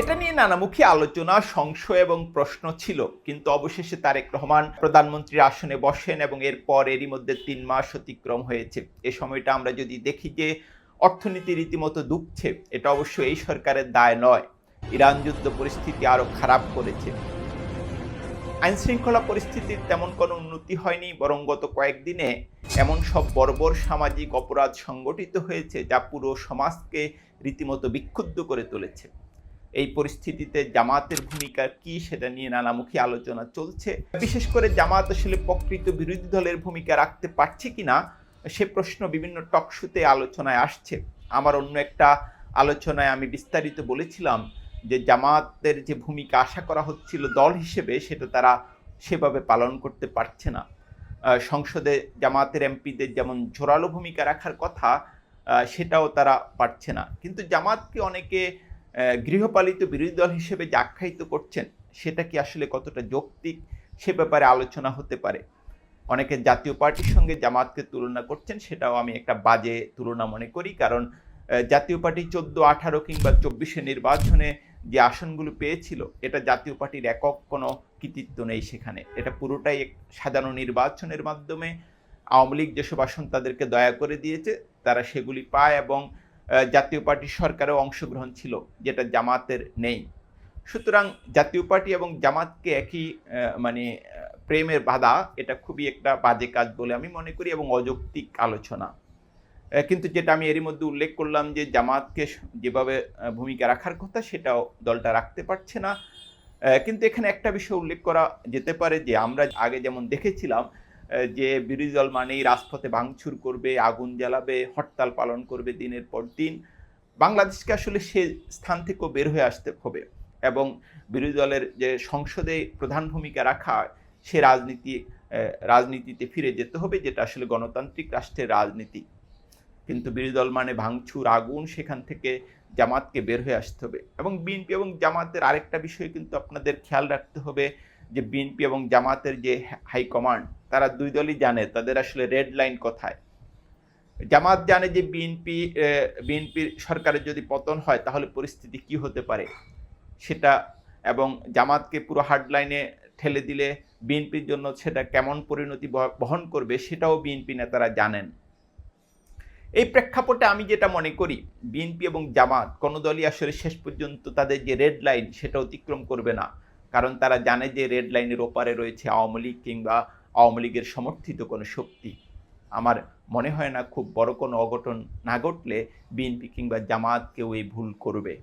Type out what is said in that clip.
এটা নিয়ে নানামুখী আলোচনা, সংশয় এবং প্রশ্ন ছিল, কিন্তু অবশেষে তারেক রহমান প্রধানমন্ত্রীর আসনে বসেন এবং এরপর এরই মধ্যে ৩ মাস অতিক্রম হয়েছে। এ সময়টা আমরা যদি দেখি যে অর্থনীতি রীতিমতো ডুবছে, এটা অবশ্য এই সরকারের দায় নয়। ইরান যুদ্ধ পরিস্থিতি আরো খারাপ করেছে। আইনশৃঙ্খলা পরিস্থিতির তেমন কোনো উন্নতি হয়নি, বরং গত কয়েকদিনে এমন সব বর্বর সামাজিক অপরাধ সংগঠিত হয়েছে যা পুরো সমাজকে রীতিমতো বিক্ষুব্ধ করে তুলেছে। এই পরিস্থিতিতে জামাতের ভূমিকা কি সেটা নিয়ে নানামুখী আলোচনা চলছে। বিশেষ করে জামাত আসলে প্রকৃত বিরোধী দলের ভূমিকা রাখতে পারছে কিনা সে প্রশ্ন বিভিন্ন টকশোতে আলোচনায় আসছে। আমার অন্য একটা আলোচনায় আমি বিস্তারিত বলেছিলাম যে জামাতের যে ভূমিকা আশা করা হচ্ছিল দল হিসেবে সেটা তারা সেভাবে পালন করতে পারছে না। সংসদে জামাতের এমপিদের যেমন জোরালো ভূমিকা রাখার কথা, সেটাও তারা পারছে না। কিন্তু জামাতকে অনেকে গৃহপালিত বিরোধী দল হিসেবে যে আখ্যায়িত করছেন, সেটা কি আসলে কতটা যৌক্তিক সে ব্যাপারে আলোচনা হতে পারে। অনেকে জাতীয় পার্টির সঙ্গে জামাতকে তুলনা করছেন, সেটাও আমি একটা বাজে তুলনা মনে করি। কারণ জাতীয় পার্টি 14, 18 কিংবা 24-এ নির্বাচনে যে আসনগুলো পেয়েছিল, এটা জাতীয় পার্টির একক কোনো কৃতিত্ব নেই সেখানে। এটা পুরোটাই এক সাজানো নির্বাচনের মাধ্যমে আওয়ামী লীগ যেসব আসন তাদেরকে দয়া করে দিয়েছে, তারা সেগুলি পায় এবং জাতীয় পার্টির সরকারেও অংশগ্রহণ ছিল, যেটা জামাতের নেই। সুতরাং জাতীয় পার্টি এবং জামাতকে একই মানে প্রেমের বাধা, এটা খুবই একটা বাজে কাজ বলে আমি মনে করি এবং অযৌক্তিক আলোচনা। কিন্তু যেটা আমি এরই মধ্যে উল্লেখ করলাম যে জামাতকে যেভাবে ভূমিকা রাখার কথা সেটাও দলটা রাখতে পারছে না। কিন্তু এখানে একটা বিষয় উল্লেখ করা যেতে পারে যে আমরা আগে যেমন দেখেছিলাম যে বিরোধী দল মানেই রাজপথে ভাঙচুর করবে, আগুন জ্বালাবে, হরতাল পালন করবে দিনের পর দিন। বাংলাদেশকে আসলে সে স্থান থেকেও বের হয়ে আসতে হবে এবং বিরোধী দলের যে সংসদে প্রধান ভূমিকা রাখা, সে রাজনীতিতে ফিরে যেতে হবে, যেটা আসলে গণতান্ত্রিক রাষ্ট্রের রাজনীতি। কিন্তু বিরোধী দল মানে ভাঙচুর, আগুন, সেখান থেকে জামাতকে বের হয়ে আসতে হবে। এবং বিএনপি এবং জামাতের আরেকটা বিষয় কিন্তু আপনাদের খেয়াল রাখতে হবে যে বিএনপি এবং জামাতের যে হাইকমান্ড, তারা দুই দলই জানে তাদের আসলে রেড লাইন কোথায়। জামাত জানে যে বিএনপির সরকারের যদি পতন হয় তাহলে পরিস্থিতি কি হতে পারে সেটা, এবং জামাতকে পুরো হার্ড লাইনে ঠেলে দিলে বিএনপির জন্য সেটা কেমন পরিণতি বহন করবে সেটাও বিএনপি নেতারা জানেন। এই প্রেক্ষাপটে আমি যেটা মনে করি, বিএনপি এবং জামাত কোনো দলই আসলে শেষ পর্যন্ত তাদের যে রেড লাইন সেটা অতিক্রম করবে না। কারণ তারা জানে যে রেড লাইনের ওপারে রয়েছে আওয়ামী লীগ কিংবা আওয়ামী লীগের সমর্থিত কোনো শক্তি। আমার মনে হয় না খুব বড় কোনো অঘটন না ঘটলে বিএনপি কিংবা জামাত কেউ এই ভুল করবে।